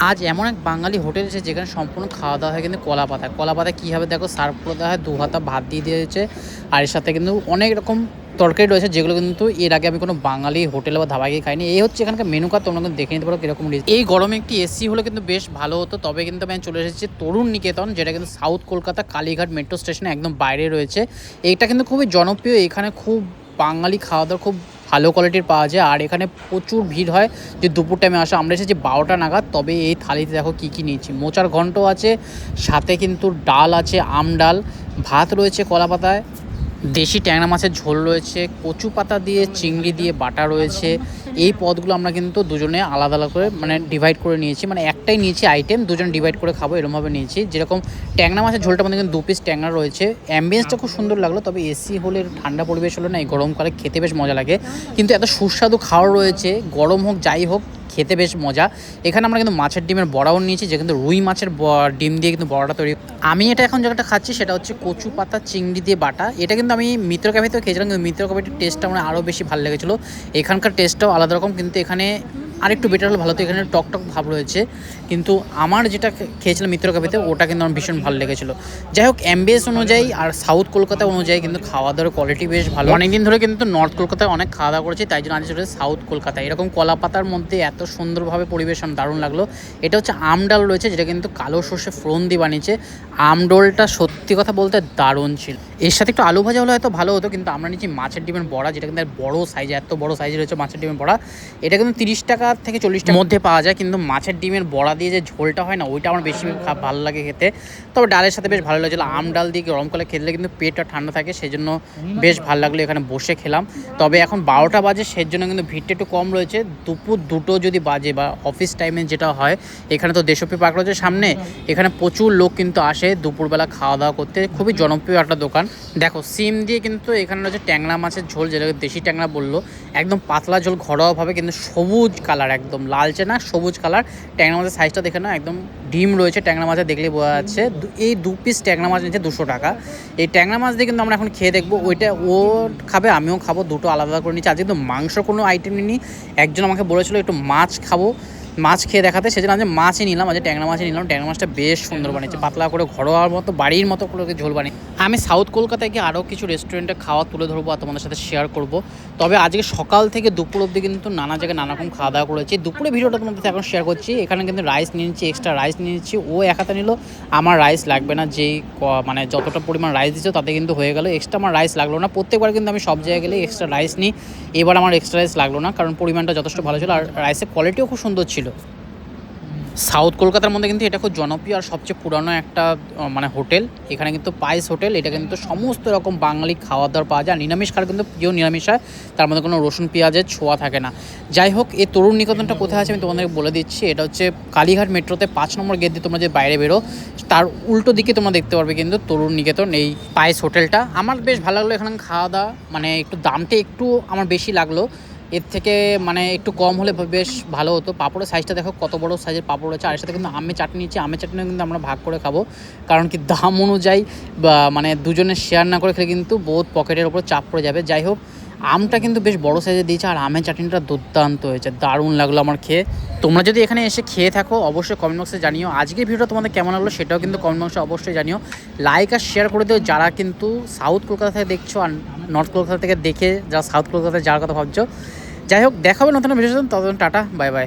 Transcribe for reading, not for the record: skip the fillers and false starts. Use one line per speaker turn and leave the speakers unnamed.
আজ এমন এক বাঙালি হোটেল এসেছে যেখানে সম্পূর্ণ খাওয়া দাওয়া হয় কিন্তু কলা পাতায়। কলা পাতায় কীভাবে দেখো সার্ভ করে দেওয়া হয়, 2 হাতা ভাত দিয়ে দিয়েছে। আর এর সাথে কিন্তু অনেক রকম তরকারি রয়েছে, যেগুলো কিন্তু এর আগে আমি কোনো বাঙালি হোটেলে বা ধাবায় গিয়ে খাইনি। এই হচ্ছে এখানকার মেনু কার্ড, তোমরা কিন্তু দেখে নিতে পারো কীরকম। এই গরমে একটি এসি হলে কিন্তু বেশ ভালো হতো। তবে কিন্তু আমি চলে এসেছি তরুণ নিকেতন, যেটা কিন্তু সাউথ কলকাতা কালীঘাট মেট্রো স্টেশনে একদম বাইরে রয়েছে। এইটা কিন্তু খুবই জনপ্রিয়। এখানে খুব বাঙালি খাওয়া দাওয়া খুব ভালো কোয়ালিটির পাওয়া যায়। আর এখানে প্রচুর ভিড় হয় যে দুপুর টাইমে আসা। আমরা এসেছি 12টা নাগাদ। তবে এই থালিতে দেখো কী কী নিয়েছি। মোচার ঘন্ট আছে, সাথে কিন্তু ডাল আছে, আম ডাল, ভাত রয়েছে কলা পাতায়, দেশি ট্যাংরা মাছের ঝোল রয়েছে, কচু পাতা দিয়ে চিংড়ি দিয়ে বাটা রয়েছে। এই পদগুলো আমরা কিন্তু দুজনে আলাদা আলাদা করে ডিভাইড করে নিয়েছি। একটাই নিয়েছি আইটেম, দুজন ডিভাইড করে খাবো এরকমভাবে নিয়েছি। যেরকম ট্যাংরা মাছের ঝোলটা আমাদের কিন্তু 2 পিস ট্যাংরা রয়েছে। অ্যাম্বিয়েন্সটা খুব সুন্দর লাগলো। তবে এসি হলে ঠান্ডা পরিবেশ হলে না, এই গরমকালে খেতে বেশ মজা লাগে। কিন্তু এত সুস্বাদু খাওয়ার রয়েছে, গরম হোক যাই হোক খেতে বেশ মজা। এখানে আমরা কিন্তু মাছের ডিমের বড়াও নিয়েছি, যে কিন্তু রুই মাছের ডিম দিয়ে কিন্তু বড়াটা তৈরি। আমি এটা এখন যেটা খাচ্ছি সেটা হচ্ছে কচু পাতা চিংড়ি দিয়ে বাটা। এটা কিন্তু আমি মিত্র ক্যাফেতেও খেয়েছিলাম, কিন্তু মিত্র ক্যাফেটির টেস্টটা আমার আরও বেশি ভালো লেগেছিলো। এখানকার টেস্টটাও আলাদা রকম, কিন্তু এখানে আরেকটু বেটার হলে ভালো হতো। এখানে টক টক ভাব রয়েছে, কিন্তু আমার যেটা খেয়েছিলাম মিত্র ক্যাফেতে ওটা কিন্তু আমার ভীষণ ভালো লেগেছিলো। যাই হোক, অ্যাম্বিয়েন্স অনুযায়ী আর সাউথ কলকাতা অনুযায়ী কিন্তু খাওয়া দাওয়ার কোয়ালিটি বেশ ভালো। অনেকদিন ধরে কিন্তু নর্থ কলকাতায় অনেক খাওয়া দাওয়া করেছি, তাই জন্য আজ চলে সাউথ কলকাতায়। এরকম কলা পাতার মধ্যে এত সুন্দরভাবে পরিবেশন দারুণ লাগলো। এটা হচ্ছে আমডাল রয়েছে, যেটা কিন্তু কালো সর্ষে ফোড়ন দিয়ে বানিয়েছে। আমডোলটা সত্যি কথা বলতে দারুণ ছিল। এর সাথে একটু আলু ভাজা হলে হয়তো ভালো হতো, কিন্তু আমরা নিচ্ছি মাছের ডিমের বড়া, যেটা কিন্তু বড় সাইজে, এত বড় সাইজে রয়েছে মাছের ডিমের বড়া। এটা কিন্তু 30 টাকা থেকে 40 টাকার মধ্যে পাওয়া যায়। কিন্তু মাছের ডিমের বড়া দিয়ে যে ঝোলটা হয় না, ওইটা আমার বেশি ভালো লাগে খেতে। তবে ডালের সাথে বেশ ভালো লাগছিলো। আম ডাল দিয়ে গরমকালে খেলে কিন্তু পেটটা ঠান্ডা থাকে, সেই জন্য বেশ ভালো লাগলো। এখানে বসে খেলাম। তবে এখন 12টা বাজে, সেই জন্য কিন্তু ভিড়টা একটু কম রয়েছে। দুপুর 2টো যদি বাজে বা অফিস টাইমে যেটা হয়, এখানে তো দেশপ্রিয় পার্ক রয়েছে সামনে, এখানে প্রচুর লোক কিন্তু আসে দুপুরবেলা খাওয়া দাওয়া করতে। খুবই জনপ্রিয় একটা দোকান। দেখো সিম দিয়ে কিন্তু এখানে রয়েছে ট্যাংরা মাছের ঝোল, যেটাকে দেশি ট্যাংরা বললো। একদম পাতলা ঝোল, ঘরোয়াভাবে, কিন্তু সবুজ কালার, একদম লালচে না, সবুজ কালার। ট্যাংরা মাছের সাইজটা দেখে না, একদম ডিম রয়েছে ট্যাংরা মাছের, দেখলেই বোঝা যাচ্ছে। এই 2 পিস ট্যাংরা মাছ নিচ্ছে 200 টাকা। এই ট্যাংরা মাছ দিয়ে কিন্তু আমরা এখন খেয়ে দেখবো। ওইটা ও খাবে, আমিও খাবো, দুটো আলাদা করে নিচ্ছি। আজকে কিন্তু মাংস কোনো আইটেম নিই। একজন আমাকে বলেছিল একটু মাছ খাবো, মাছ খেয়ে দেখাতে, সেজন্য আজ মাছই নিলাম। আজ ট্যাংরা মাছই নিলাম। ট্যাংরা মাছটা বেশ সুন্দর বানিয়েছে, পাতলা করে ঘরোয়ার মতো, বাড়ির মতো করে ঝোল বানিয়ে। আমি সাউথ কলকাতায় গিয়ে আরও কিছু রেস্টুরেন্টে খাওয়া তুলে ধরবো আর তোমাদের সাথে শেয়ার করব। তবে আজকে সকাল থেকে দুপুর অবধি কিন্তু নানা জায়গায় নানা রকম খাওয়া দাওয়া করেছি। দুপুরে ভিডিওটা তোমাদের এখন শেয়ার করছি। এখানে কিন্তু রাইস নিয়ে নিচ্ছি, এক্সট্রা রাইস নিয়ে নিচ্ছি। ও এক হাতে নিল, আমার রাইস লাগবে না। যেই যতটা পরিমাণ রাইস দিচ্ছে তাতে কিন্তু হয়ে গেল। এক্সট্রা আমার রাইস লাগলো না। প্রত্যেকবার কিন্তু আমি সব জায়গায় গেলে এক্সট্রা রাইস নিই। এবার আমার এক্সট্রা রাইস লাগলো না, কারণ পরিমাণটা যথেষ্ট ভালো ছিল আর রাইসের কোয়ালিটিও খুব সুন্দর ছিল। সাউথ কলকাতার মধ্যে কিন্তু এটা খুব জনপ্রিয় আর সবচেয়ে পুরানো একটা হোটেল। এখানে কিন্তু পাইস হোটেল। এটা কিন্তু সমস্ত রকম বাঙালি খাওয়া দাওয়ার পাওয়া যায়। নিরামিষ খাওয়ার কিন্তু প্রিয় নিরামিষ হয়, তার মধ্যে কোনো রসুন পেঁয়াজের ছোঁয়া থাকে না। যাই হোক, এই তরুণ নিকেতনটা কোথায় আছে আমি তোমাদেরকে বলে দিচ্ছি। এটা হচ্ছে কালীঘাট মেট্রোতে 5 নম্বর গেট দিয়ে তোমরা যে বাইরে বেরো, তার উল্টো দিকে তোমরা দেখতে পারবে কিন্তু তরুণ নিকেতন, এই পাইস হোটেলটা। আমার বেশ ভালো লাগলো এখানে খাওয়া দাওয়া। একটু দামটা একটু আমার বেশি লাগলো। এর থেকে একটু কম হলে বেশ ভালো হতো। পাঁপড়ের সাইজটা দেখো কত বড় সাইজের পাঁপড় রয়েছে। আর এর সাথে কিন্তু আমের চাটনি নিচ্ছি। আমের চাটনিও কিন্তু আমরা ভাগ করে খাবো, কারণ কি দাম অনুযায়ী বা দুজনে শেয়ার না করে খেলে কিন্তু বহুত পকেটের ওপর চাপ পড়ে যাবে। যাই হোক, আমটা কিন্তু বেশ বড় সাইজের দিয়েছে, আর আমের চাটনিটা দুর্দান্ত হয়েছে, দারুণ লাগলো আমার খেয়ে। তোমরা যদি এখানে এসে খেয়ে থাকো অবশ্যই কমেন্ট বক্সে জানিও। আজকের ভিডিওটা তোমাদের কেমন লাগলো সেটাও কিন্তু কমেন্ট বক্সে অবশ্যই জানিও। লাইক আর শেয়ার করে দিও যারা কিন্তু সাউথ কলকাতা থেকে দেখছো, আর নর্থ কলকাতা থেকে দেখে যারা সাউথ কলকাতায় যাওয়ার কথা ভাবছো। যাই হোক, দেখাবে নতুন ভিডিও। ততদিন টাটা, বাই বাই।